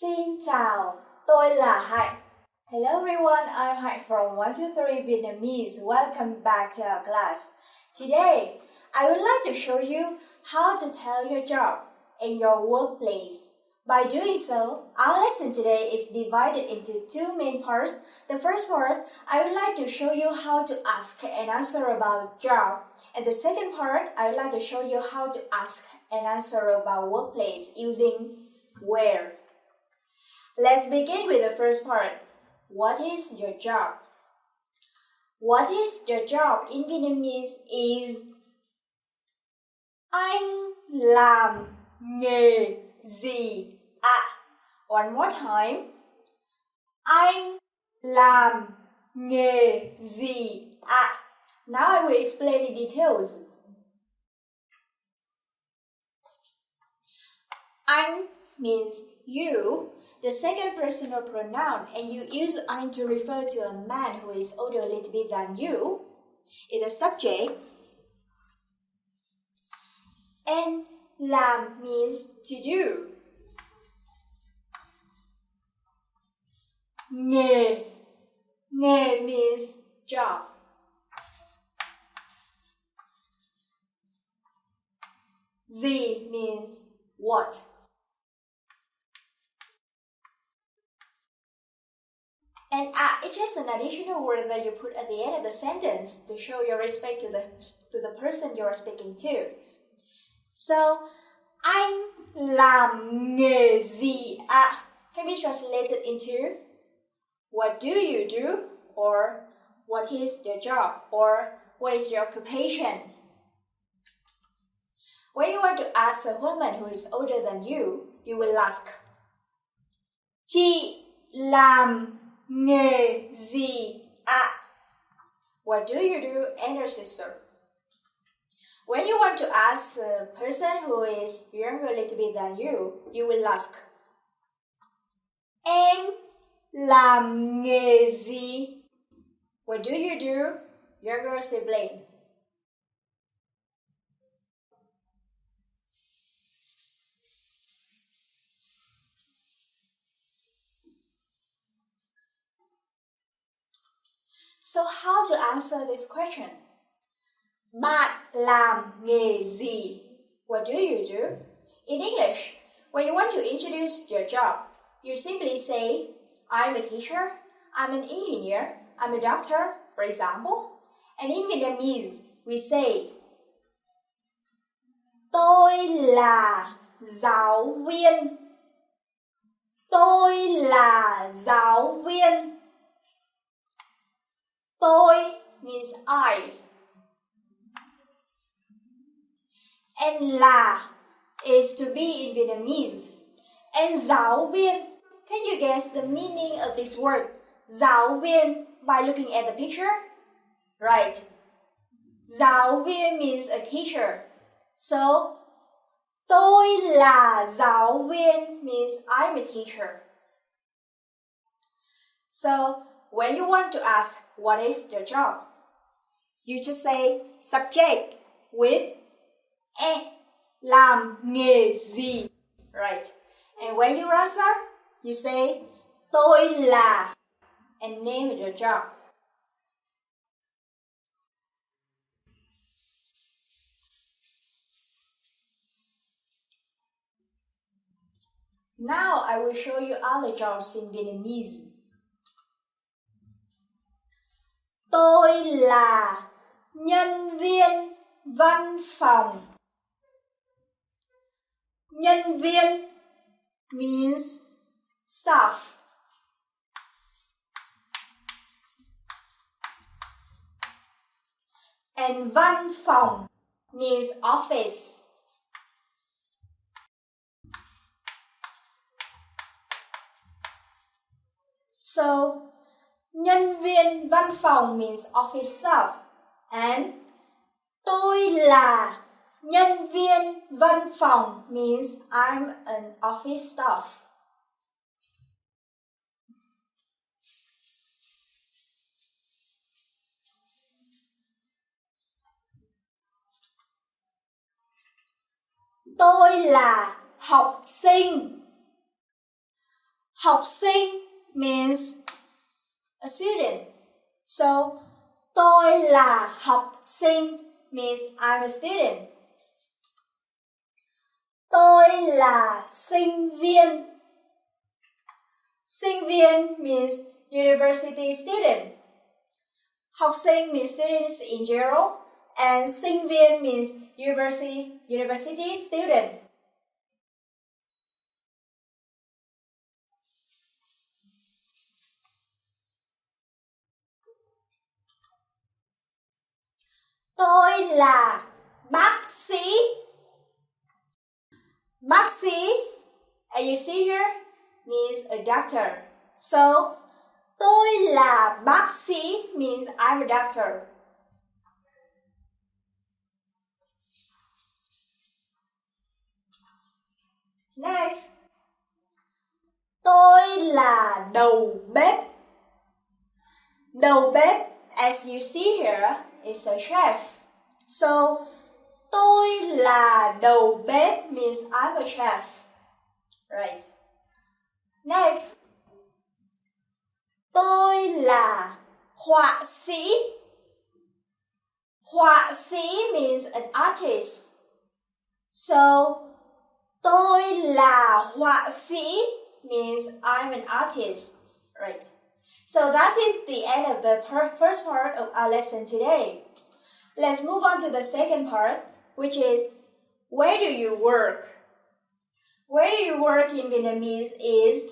Xin chào, tôi là Hạnh. Hello everyone, I'm Hạnh from 123Vietnamese. Welcome back to our class. Today, I would like to show you how to tell your job in your workplace. By doing so, our lesson today is divided into two main parts. The first part, I would like to show you how to ask and answer about job. And the second part, I would like to show you how to ask and answer about workplace using where. Let's begin with the first part. What is your job? What is your job in Vietnamese is Anh làm nghề gì ạ? One more time. Anh làm nghề gì ạ? Now I will explain the details. Anh means you, the second personal pronoun, and you use anh to refer to a man who is older a little bit than you. In the subject, and làm means to do. Nghề means job. Gì means what. And it's just an additional word that you put at the end of the sentence to show your respect to the person you are speaking to. So, anh làm nghề gì ạ? Can be translated into what do you do, or what is your job, or what is your occupation? When you want to ask a woman who is older than you will ask, Chị làm nghề gì ạ? What do you do, elder sister? When you want to ask a person who is younger a little bit than you will ask, Em làm nghề gì? What do you do, younger sibling? So how to answer this question? Bạn làm nghề gì? What do you do? In English, when you want to introduce your job, you simply say, I'm a teacher, I'm an engineer, I'm a doctor, for example. And in Vietnamese, we say, Tôi là giáo viên. Tôi là giáo viên. Tôi means I. And là is to be in Vietnamese. And giáo viên, can you guess the meaning of this word? Giáo viên by looking at the picture? Right. Giáo viên means a teacher. So, tôi là giáo viên means I'm a teacher. So, when you want to ask what is your job, you just say subject with làm nghề gì, right? And when you answer, you say tôi là and name your job. Now I will show you other jobs in Vietnamese. Tôi là nhân viên văn phòng. Nhân viên means staff. And văn phòng means office. So, nhân viên văn phòng means office staff. And tôi là nhân viên văn phòng means I'm an office staff. Tôi là học sinh. Học sinh means a student. So, tôi là học sinh means I'm a student. Tôi là sinh viên. Sinh viên means university student. Học sinh means students in general, and sinh viên means university student. Tôi là bác sĩ. Bác sĩ, as you see here, means a doctor. So, tôi là bác sĩ means I'm a doctor. Next. Tôi là đầu bếp. Đầu bếp, as you see here, is a chef. So, tôi là đầu bếp means I'm a chef. Right. Next. Tôi là họa sĩ. Họa sĩ means an artist. So, tôi là họa sĩ means I'm an artist. Right. So that is the end of the first part of our lesson today. Let's move on to the second part, which is, where do you work? Where do you work in Vietnamese is,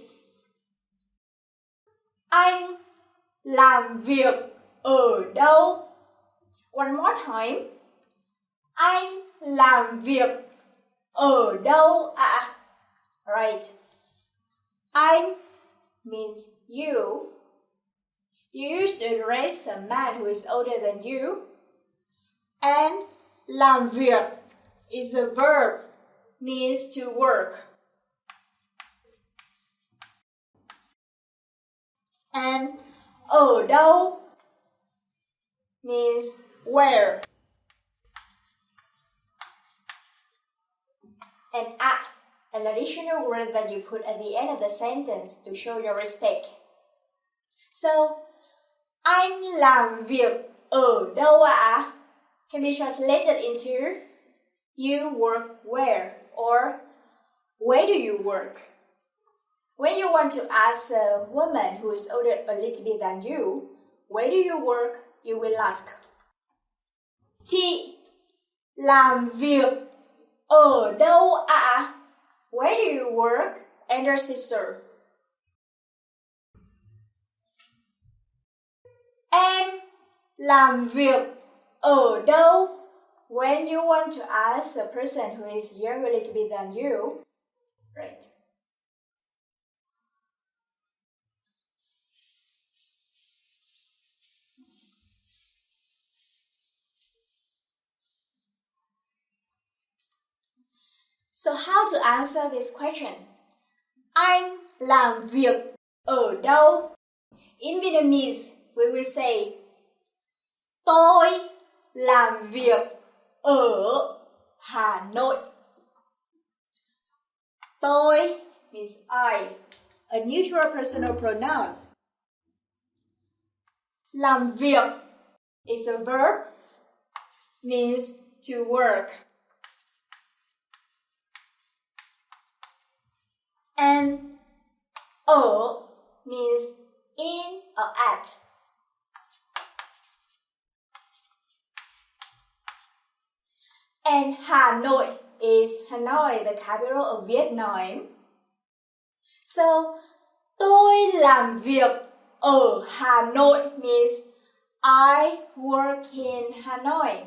anh làm việc ở đâu? One more time. Anh làm việc ở đâu ạ? Right. Anh means you. You use to address a man who is older than you. And làm việc is a verb, means to work. And ở đâu means where. And at, an additional word that you put at the end of the sentence to show your respect. So, anh làm việc ở đâu ạ? Can be translated into, you work where, or where do you work? When you want to ask a woman who is older a little bit than you, where do you work? You will ask, chị làm việc ở đâu ạ? Where do you work? Elder sister. Em làm việc ở đâu? When you want to ask a person who is younger a little bit than you, right? So how to answer this question? Anh làm việc ở đâu? In Vietnamese, we will say, tôi làm việc ở Hà Nội. Tôi means I, a neutral personal pronoun. Làm việc is a verb, means to work. And ở means in or at. And Hanoi is Hanoi, the capital of Vietnam. So, tôi làm việc ở Hà Nội means I work in Hanoi.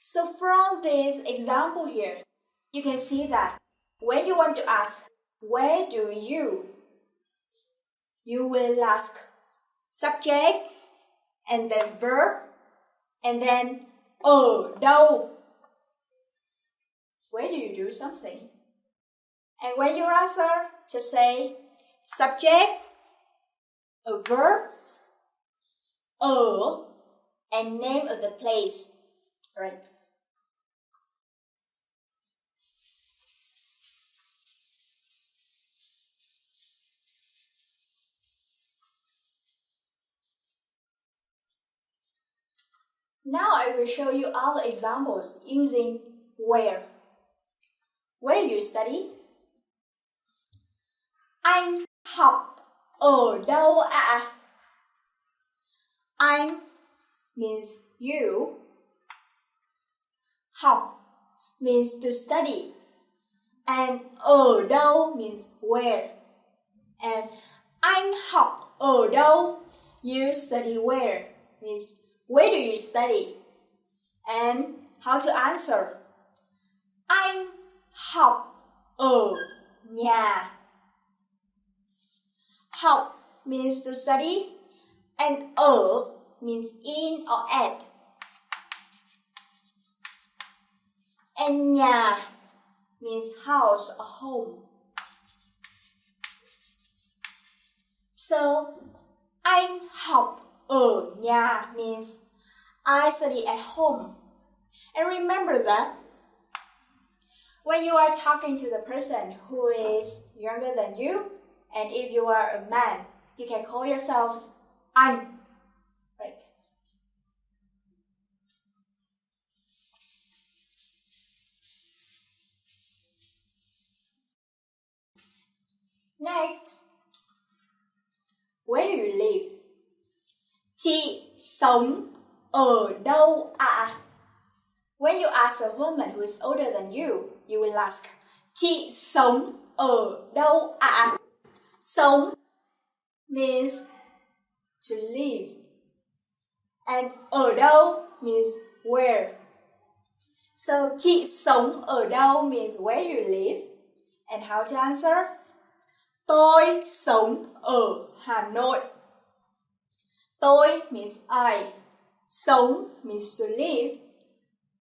So from this example here, you can see that when you want to ask, where do you will ask subject, and then verb, and then ở đâu. Where do you do something? And when you answer, just say subject, a verb, ở, and name of the place. Right? Now I will show you all the examples using where. Where do you study? Anh học ở đâu ạ? Anh means you. Học means to study. And ở đâu means where. And anh học ở đâu? You study where means where do you study? And how to answer? Anh học ở nhà. Học means to study, and ở means in or at. And nhà means house or home. So, anh học ở nhà means I study at home. And remember that when you are talking to the person who is younger than you, and if you are a man, you can call yourself anh, right? Next, where do you live? Chị sống ở đâu ạ? When you ask a woman who is older than you will ask, chị sống ở đâu ạ? Sống means to live, and ở đâu means where. So, chị sống ở đâu means where you live, and how to answer? Tôi sống ở Hà Nội. Tôi means I. Sống means to live.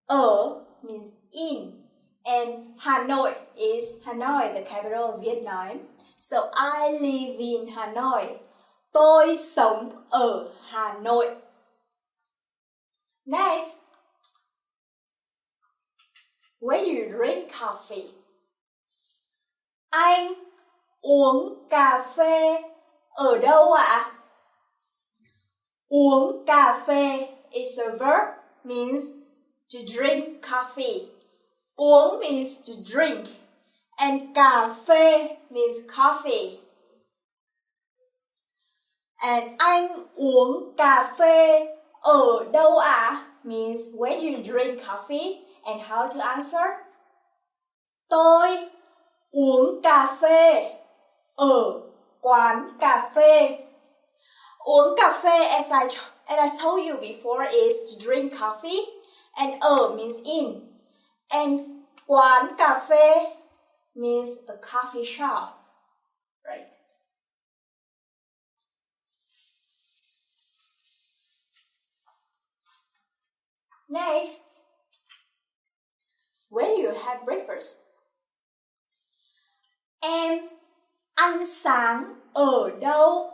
Ở means in. And Hanoi is Hanoi, the capital of Vietnam. So I live in Hanoi. Tôi sống ở Hà Nội. Next, where do you drink coffee? Anh uống cà phê ở đâu ạ? Uống cà phê is a verb, means to drink coffee. Uống means to drink, and cà phê means coffee. And anh uống cà phê ở đâu ạ? Means where do you drink coffee, and how to answer? Tôi uống cà phê ở quán cà phê. Uống cà phê, as I told you before, is to drink coffee, and ở means in. And quán cà phê means a coffee shop, right? Next, where do you have breakfast? Em ăn sáng ở đâu?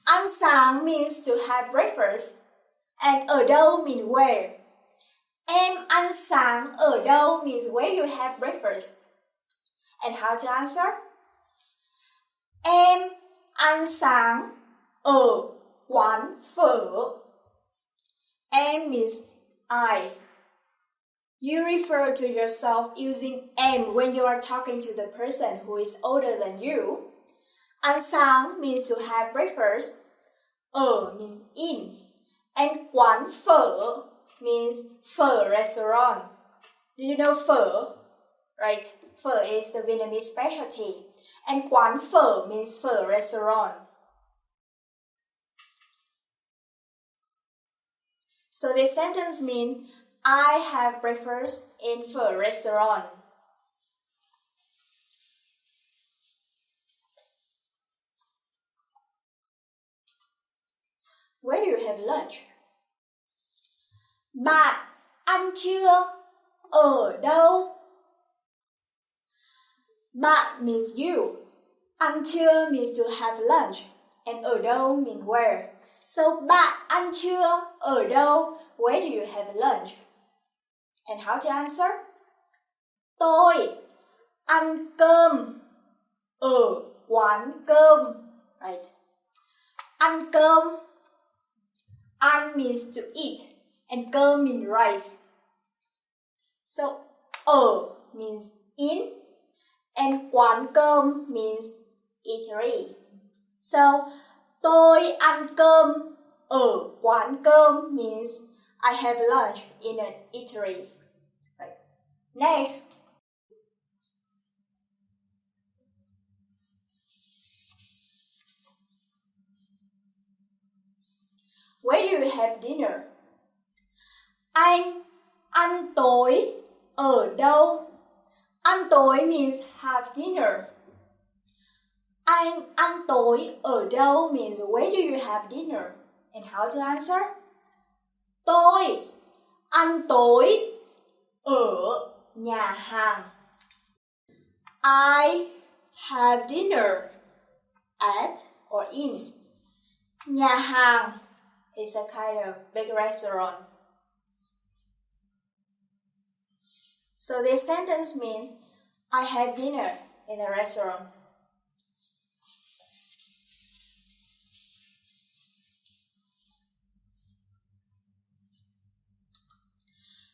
Ăn sáng means to have breakfast, and ở đâu means where. Em ăn sáng ở đâu means where you have breakfast. And how to answer? Em ăn sáng ở quán phở. Em means I. You refer to yourself using em when you are talking to the person who is older than you. Ăn sáng means to have breakfast. Ở means in. And quán phở means phở restaurant. Do you know phở? Right? Phở is the Vietnamese specialty. And quán phở means phở restaurant. So this sentence means I have breakfast in phở restaurant. Where do you have lunch? Bạn ăn trưa ở đâu? Bạn means you. Ăn trưa means to have lunch. And ở đâu means where. So bạn ăn trưa ở đâu? Where do you have lunch? And how to answer? Tôi ăn cơm ở quán cơm. Right. Ăn cơm. Ăn means to eat. and cơm means rice. So ở means in and quán cơm means eatery. So tôi ăn cơm ở quán cơm means I have lunch in an eatery. Right. Next. Where do you have dinner? Anh ăn tối ở đâu? Ăn tối means have dinner. Anh ăn tối ở đâu means where do you have dinner? And how to answer? Tôi ăn tối ở nhà hàng. I have dinner at or in. Nhà hàng is a kind of big restaurant. So this sentence means I have dinner in a restaurant.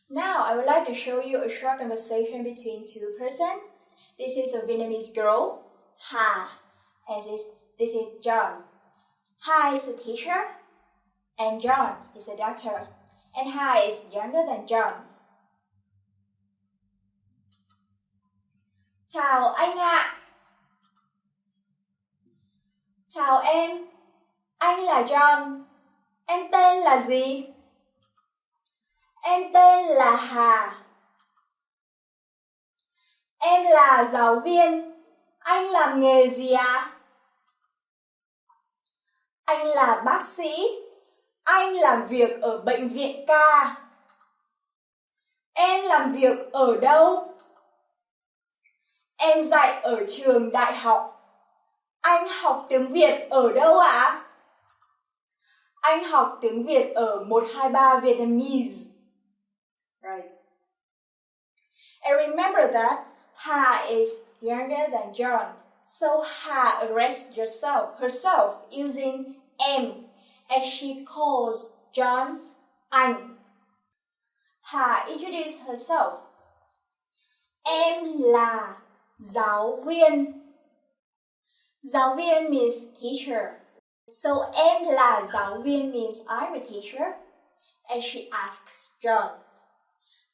Now I would like to show you a short conversation between two persons. This is a Vietnamese girl, Hà, and this is John. Hà is a teacher, and John is a doctor, and Hà is younger than John. Chào anh ạ. Chào em. Anh là John. Em tên là gì? Em tên là Hà. Em là giáo viên. Anh làm nghề gì ạ? Anh là bác sĩ. Anh làm việc ở bệnh viện ca. Em làm việc ở đâu? Em dạy ở trường đại học. Anh học tiếng Việt ở đâu ạ? Anh học tiếng Việt ở 123 Vietnamese. Right. And remember that Hà is younger than John. So Hà addressed herself using em as she calls John anh. Hà introduced herself. Em là giáo viên. Giáo viên means teacher. So em là giáo viên means I'm a teacher. And she asks John,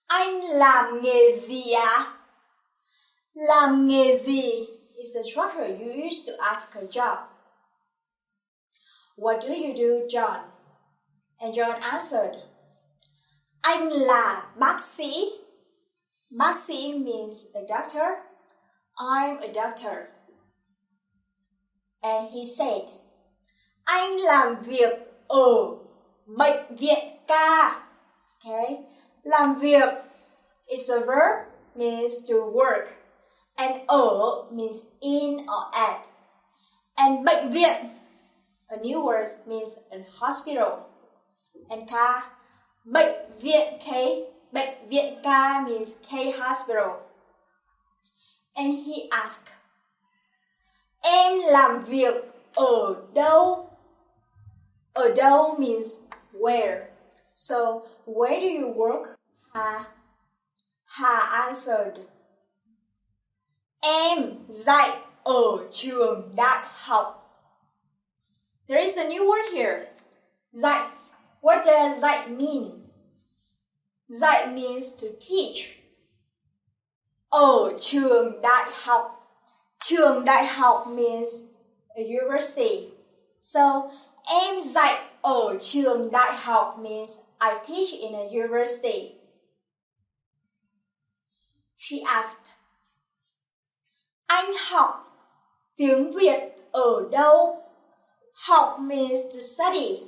anh làm nghề gì ạ? Làm nghề gì is the structure you use to ask a job. What do you do, John? And John answered, anh là bác sĩ. Bác sĩ means a doctor. I'm a doctor. And he said, anh làm việc ở bệnh viện ca. Okay? Làm việc is a verb, means to work. And ở means in or at. And bệnh viện, a new word, means a hospital. And ca, bệnh viện K, bệnh viện ca means K hospital. And he asked, em làm việc ở đâu? Ở đâu means where. So, where do you work? Hà answered, em dạy ở trường đại học. There is a new word here. Dạy. What does dạy mean? Dạy means to teach. Ở trường đại học. Trường đại học means a university. So, em dạy ở trường đại học means I teach in a university. She asked, anh học tiếng Việt ở đâu? Học means to study,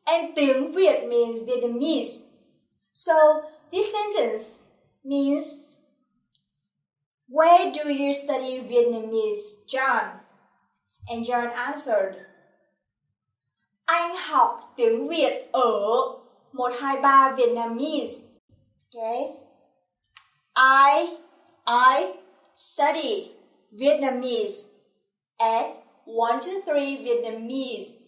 and tiếng Việt means Vietnamese. So, this sentence means, where do you study Vietnamese, John? And John answered, anh học tiếng Việt ở 123 Vietnamese. Okay? I study Vietnamese at 123 Vietnamese.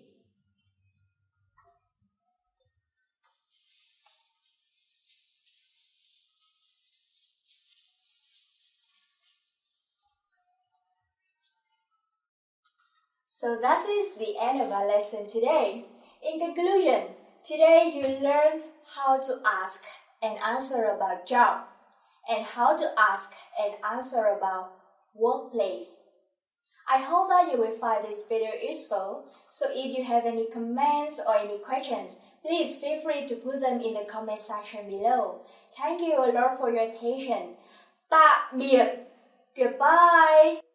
So that is the end of our lesson today. In conclusion, today you learned how to ask and answer about job and how to ask and answer about workplace. I hope that you will find this video useful. So if you have any comments or any questions, please feel free to put them in the comment section below. Thank you a lot for your attention. Tạm biệt. Goodbye.